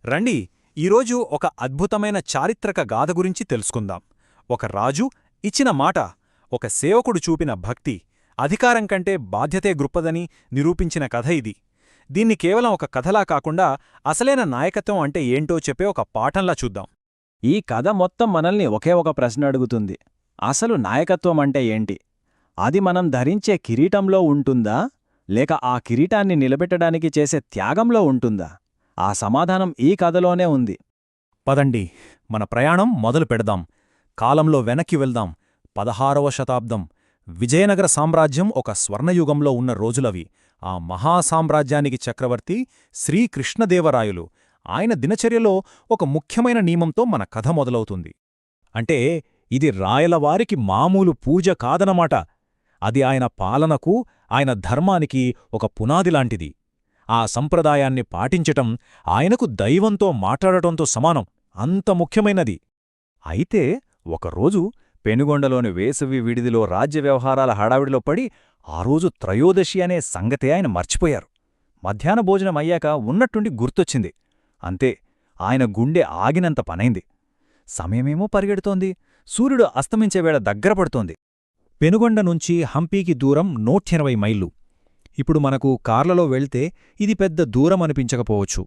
రండి ఈరోజు ఒక అద్భుతమైన చారిత్రక గాథ గురించి తెలుసుకుందాం. ఒక రాజు ఇచ్చిన మాట, ఒక సేవకుడు చూపిన భక్తి, అధికారం కంటే బాధ్యతే గొప్పదని నిరూపించిన కథ ఇది. దీన్ని కేవలం ఒక కథలా కాకుండా అసలైన నాయకత్వం అంటే ఏంటో చెప్పే ఒక పాఠంలా చూద్దాం. ఈ కథ మొత్తం మనల్ని ఒకే ఒక ప్రశ్న అడుగుతుంది. అసలు నాయకత్వం అంటే ఏంటి? అది మనం ధరించే కిరీటంలో ఉంటుందా, లేక ఆ కిరీటాన్ని నిలబెట్టడానికి చేసే త్యాగంలో ఉంటుందా? ఆ సమాధానం ఈ కథలోనే ఉంది. పదండి, మన ప్రయాణం మొదలు పెడదాం. కాలంలో వెనక్కి వెళ్దాం. 16వ శతాబ్దం. విజయనగర సామ్రాజ్యం ఒక స్వర్ణయుగంలో ఉన్న రోజులవి. ఆ మహాసామ్రాజ్యానికి చక్రవర్తి శ్రీకృష్ణదేవరాయలు. ఆయన దినచర్యలో ఒక ముఖ్యమైన నియమంతో మన కథ మొదలవుతుంది. అంటే ఇది రాయలవారికి మామూలు పూజ కాదనమాట. అది ఆయన పాలనకు, ఆయన ధర్మానికి ఒక పునాదిలాంటిది. ఆ సంప్రదాయాన్ని పాటించటం ఆయనకు దైవంతో మాట్లాడటంతో సమానం. అంత ముఖ్యమైనది. అయితే ఒకరోజు పెనుగొండలోని వేసవి విడిదిలో రాజ్య వ్యవహారాల హడావిడిలో పడి ఆ రోజు త్రయోదశి అనే సంగతే ఆయన మర్చిపోయారు. మధ్యాహ్న భోజనం అయ్యాక ఉన్నట్టుండి గుర్తొచ్చింది. అంతే, ఆయన గుండె ఆగినంత పనైంది. సమయమేమో పరిగెడుతోంది. సూర్యుడు అస్తమించే వేళ దగ్గరపడుతోంది. పెనుగొండ నుంచి హంపీకి దూరం 180 మైళ్ళు. ఇప్పుడు మనకు కార్లలో వెళ్తే ఇది పెద్ద దూరం అనిపించకపోవచ్చు.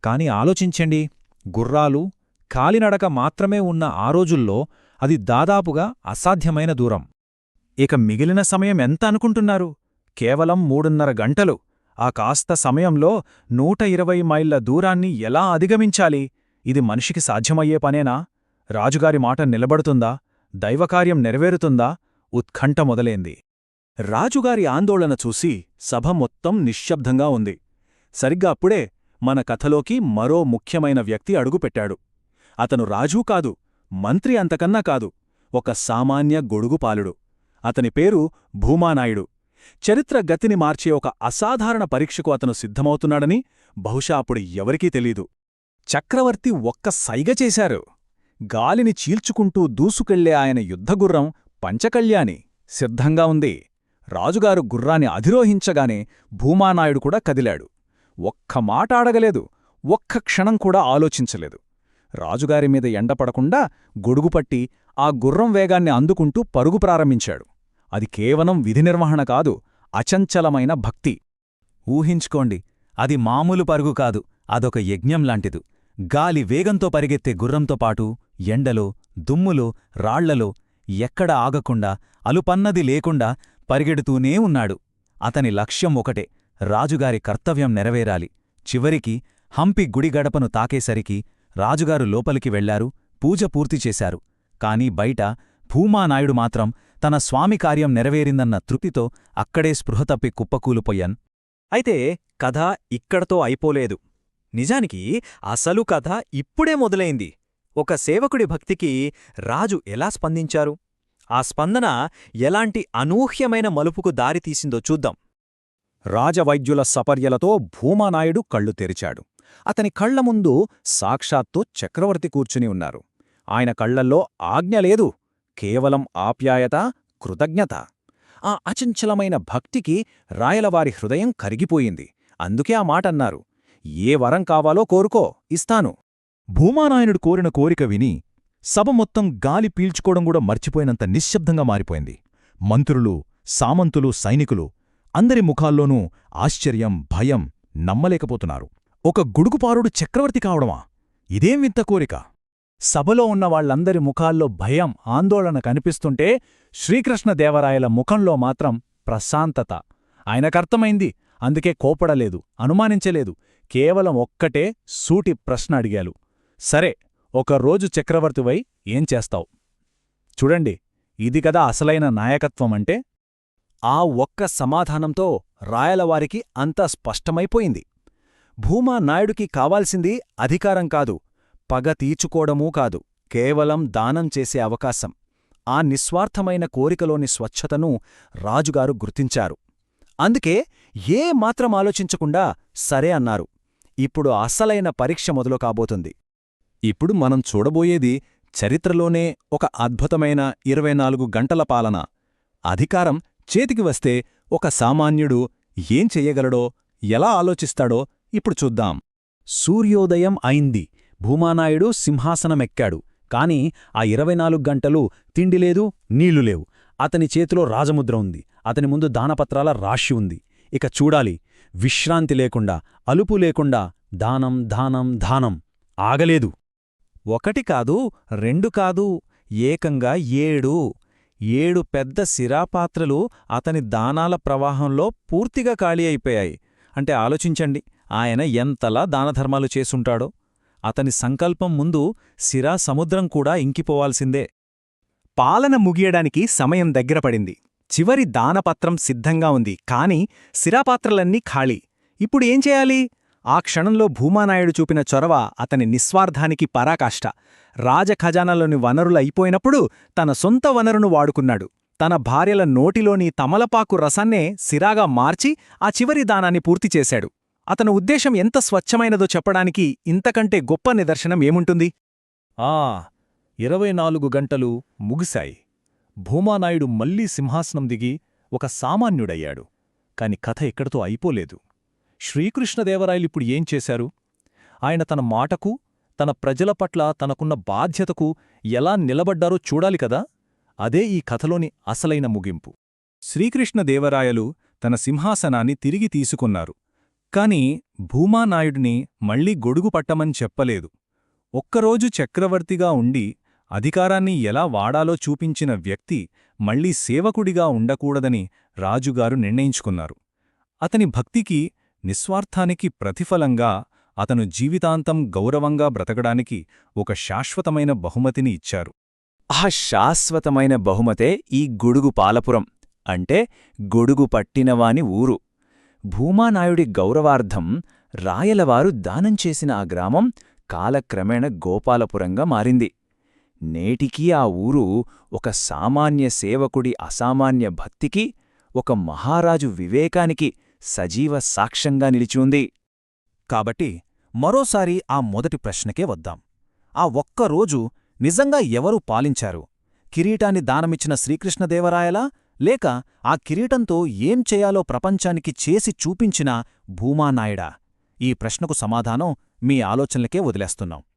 కాని ఆలోచించండి, గుర్రాలు, కాలినడక మాత్రమే ఉన్న ఆ రోజుల్లో అది దాదాపుగా అసాధ్యమైన దూరం. ఇక మిగిలిన సమయం ఎంత అనుకుంటున్నారు? కేవలం 3:30 గంటలు. ఆ కాస్త సమయంలో 120 మైళ్ల దూరాన్ని ఎలా అధిగమించాలి? ఇది మనిషికి సాధ్యమయ్యే పనేనా? రాజుగారి మాట నిలబడుతుందా? దైవకార్యం నెరవేరుతుందా? ఉత్కంఠ మొదలైంది. రాజుగారి ఆందోళన చూసి సభ మొత్తం నిశ్శబ్దంగా ఉంది. సరిగ్గా అప్పుడే మన కథలోకి మరో ముఖ్యమైన వ్యక్తి అడుగుపెట్టాడు. అతను రాజూ కాదు, మంత్రి అంతకన్నా కాదు, ఒక సామాన్య గొడుగుపాలుడు. అతని పేరు భూమానాయుడు. చరిత్ర గతిని మార్చే ఒక అసాధారణ పరీక్షకు అతను సిద్ధమవుతున్నాడని బహుశా అప్పుడు ఎవరికీ తెలీదు. చక్రవర్తి ఒక్క సైగ చేశారు. గాలిని చీల్చుకుంటూ దూసుకెళ్లే ఆయన యుద్ధగుర్రం పంచకళ్యాణి సిద్ధంగా ఉంది. రాజుగారు గుర్రాన్ని అధిరోహించగానే భూమానాయుడు కూడా కదిలాడు. ఒక్క మాట అడగలేదు, ఒక్క క్షణం కూడా ఆలోచించలేదు. రాజుగారిమీద ఎండపడకుండా గొడుగుపట్టి ఆ గుర్రం వేగాన్ని అందుకుంటూ పరుగు ప్రారంభించాడు. అది కేవలం విధి నిర్వహణ కాదు, అచంచలమైన భక్తి. ఊహించుకోండి, అది మామూలు పరుగు కాదు, అదొక యజ్ఞంలాంటిదు. గాలి వేగంతో పరిగెత్తే గుర్రంతో పాటు ఎండలో, దుమ్ములో, రాళ్లలో ఎక్కడ ఆగకుండా, అలుపన్నది లేకుండా పరిగెడుతూనే ఉన్నాడు. అతని లక్ష్యం ఒకటే, రాజుగారి కర్తవ్యం నెరవేరాలి. చివరికి హంపి గుడి గడపను తాకేసరికి రాజుగారు లోపలికి వెళ్లారు, పూజ పూర్తిచేశారు. కాని బయట భూమానాయుడు మాత్రం తన స్వామి కార్యం నెరవేరిందన్న తృప్తితో అక్కడే స్పృహతప్పి కుప్పకూలిపోయాన్. అయితే కథ ఇక్కడతో అయిపోలేదు. నిజానికి అసలు కథ ఇప్పుడే మొదలైంది. ఒక సేవకుడి భక్తికి రాజు ఎలా స్పందించారు? ఆ స్పందన ఎలాంటి అనూహ్యమైన మలుపుకు దారితీసిందో చూద్దాం. రాజవైద్యుల సపర్యలతో భూమానాయుడు కళ్ళు తెరిచాడు. అతని కళ్ల ముందు సాక్షాత్తు చక్రవర్తి కూర్చుని ఉన్నారు. ఆయన కళ్లల్లో ఆజ్ఞ లేదు, కేవలం ఆప్యాయత, కృతజ్ఞత. ఆ అచంచలమైన భక్తికి రాయలవారి హృదయం కరిగిపోయింది. అందుకే ఆ మాటన్నారు, ఏ వరం కావాలో కోరుకో, ఇస్తాను. భూమానాయుడు కోరిన కోరిక విని సభ మొత్తం గాలి పీల్చుకోవడం కూడా మర్చిపోయినంత నిశ్శబ్దంగా మారిపోయింది. మంత్రులు, సామంతులు, సైనికులు అందరి ముఖాల్లోనూ ఆశ్చర్యం, భయం, నమ్మలేకపోతున్నారు. ఒక గుడుగుపారుడు చక్రవర్తి కావడమా? ఇదేం వింత కోరిక! సభలో ఉన్న వాళ్లందరి ముఖాల్లో భయం, ఆందోళన కనిపిస్తుంటే శ్రీకృష్ణదేవరాయల ముఖంలో మాత్రం ప్రశాంతత. ఆయనకర్థమైంది. అందుకే కోపడలేదు, అనుమానించలేదు. కేవలం ఒక్కటే సూటి ప్రశ్న అడిగాలు. సరే, ఒకరోజు చక్రవర్తివై ఏం చేస్తావు? చూడండి, ఇది కదా అసలైన నాయకత్వమంటే. ఆ ఒక్క సమాధానంతో రాయలవారికి అంతా స్పష్టమైపోయింది. భూమానాయుడికి కావాల్సింది అధికారం కాదు, పగ తీర్చుకోవడమూ కాదు, కేవలం దానం చేసే అవకాశం. ఆ నిస్వార్థమైన కోరికలోని స్వచ్ఛతను రాజుగారు గుర్తించారు. అందుకే ఏ మాత్రం ఆలోచించకుండా సరే అన్నారు. ఇప్పుడు అసలైన పరీక్ష మొదలు కాబోతుంది. ఇప్పుడు మనం చూడబోయేది చరిత్రలోనే ఒక అద్భుతమైన 24 గంటల పాలన. అధికారం చేతికి వస్తే ఒక సామాన్యుడు ఏం చెయ్యగలడో, ఎలా ఆలోచిస్తాడో ఇప్పుడు చూద్దాం. సూర్యోదయం అయింది. భూమానాయుడు సింహాసనమెక్కాడు. కాని ఆ 24 గంటలు తిండిలేదు, నీళ్లు లేవు. అతని చేతిలో రాజముద్ర ఉంది. అతని ముందు దానపత్రాల రాశి ఉంది. ఇక చూడాలి, విశ్రాంతి లేకుండా, అలుపు లేకుండా దానం దానం దానం. ఆగలేదు. 1 కాదు, 2 కాదు, ఏకంగా 7 పెద్ద సిరాపాత్రలు అతని దానాల ప్రవాహంలో పూర్తిగా ఖాళీ అయిపోయాయి. అంటే ఆలోచించండి, ఆయన ఎంతలా దానధర్మాలు చేసుంటాడో. అతని సంకల్పం ముందు సిరా సముద్రం కూడా ఇంకిపోవాల్సిందే. పాలన ముగియడానికి సమయం దగ్గరపడింది. చివరి దానపత్రం సిద్ధంగా ఉంది, కాని సిరాపాత్రలన్నీ ఖాళీ. ఇప్పుడు ఏం చేయాలి? ఆ క్షణంలో భూమానాయుడు చూపిన చొరవ అతని నిస్వార్థానికి పరాకాష్ట. రాజఖజానాలోని వనరులు అయిపోయినప్పుడు తన సొంత వనరును వాడుకున్నాడు. తన భార్యల నోటిలోని తమలపాకు రసాన్నే సిరాగా మార్చి ఆ చివరి దానాన్ని పూర్తిచేశాడు. అతను ఉద్దేశం ఎంత స్వచ్ఛమైనదో చెప్పడానికి ఇంతకంటే గొప్ప నిదర్శనం ఏముంటుంది? 24 గంటలు ముగిశాయి. భూమానాయుడు మళ్లీ సింహాసనం దిగి ఒక సామాన్యుడయ్యాడు. కాని కథ ఇక్కడితో అయిపోలేదు. శ్రీకృష్ణదేవరాయలిప్పుడు ఏం చేశారు? ఆయన తన మాటకు, తన ప్రజల పట్ల తనకున్న బాధ్యతకు ఎలా నిలబడ్డారో చూడాలి కదా. అదే ఈ కథలోని అసలైన ముగింపు. శ్రీకృష్ణదేవరాయలు తన సింహాసనాన్ని తిరిగి తీసుకున్నారు. కాని భూమానాయుడిని మళ్లీ గొడుగు పట్టమని చెప్పలేదు. ఒక్కరోజు చక్రవర్తిగా ఉండి అధికారాన్ని ఎలా వాడాలో చూపించిన వ్యక్తి మళ్లీ సేవకుడిగా ఉండకూడదని రాజుగారు నిర్ణయించుకున్నారు. అతని భక్తికి, నిస్వార్థానికి ప్రతిఫలంగా అతను జీవితాంతం గౌరవంగా బ్రతకడానికి ఒక శాశ్వతమైన బహుమతిని ఇచ్చారు. ఆ శాశ్వతమైన బహుమతే ఈ గొడుగు పాలపురం, అంటే గొడుగు పట్టినవాని ఊరు. భూమానాయుడి గౌరవార్థం రాయలవారు దానం చేసిన ఆ గ్రామం కాలక్రమేణ గోపాలపురంగా మారింది. నేటికీ ఆ ఊరు ఒక సామాన్య సేవకుడి అసామాన్య భక్తికి, ఒక మహారాజు వివేకానికి సజీవ సాక్ష్యంగా నిలిచివుంది. కాబట్టి మరోసారి ఆ మొదటి ప్రశ్నకే వద్దాం. ఆ ఒక్కరోజు నిజంగా ఎవరు పాలించారు? కిరీటాన్ని దానమిచ్చిన శ్రీకృష్ణదేవరాయలా, లేక ఆ కిరీటంతో ఏం చేయాలో ప్రపంచానికి చేసి చూపించిన భూమానాయుడా? ఈ ప్రశ్నకు సమాధానం మీ ఆలోచనలకే వదిలేస్తున్నాం.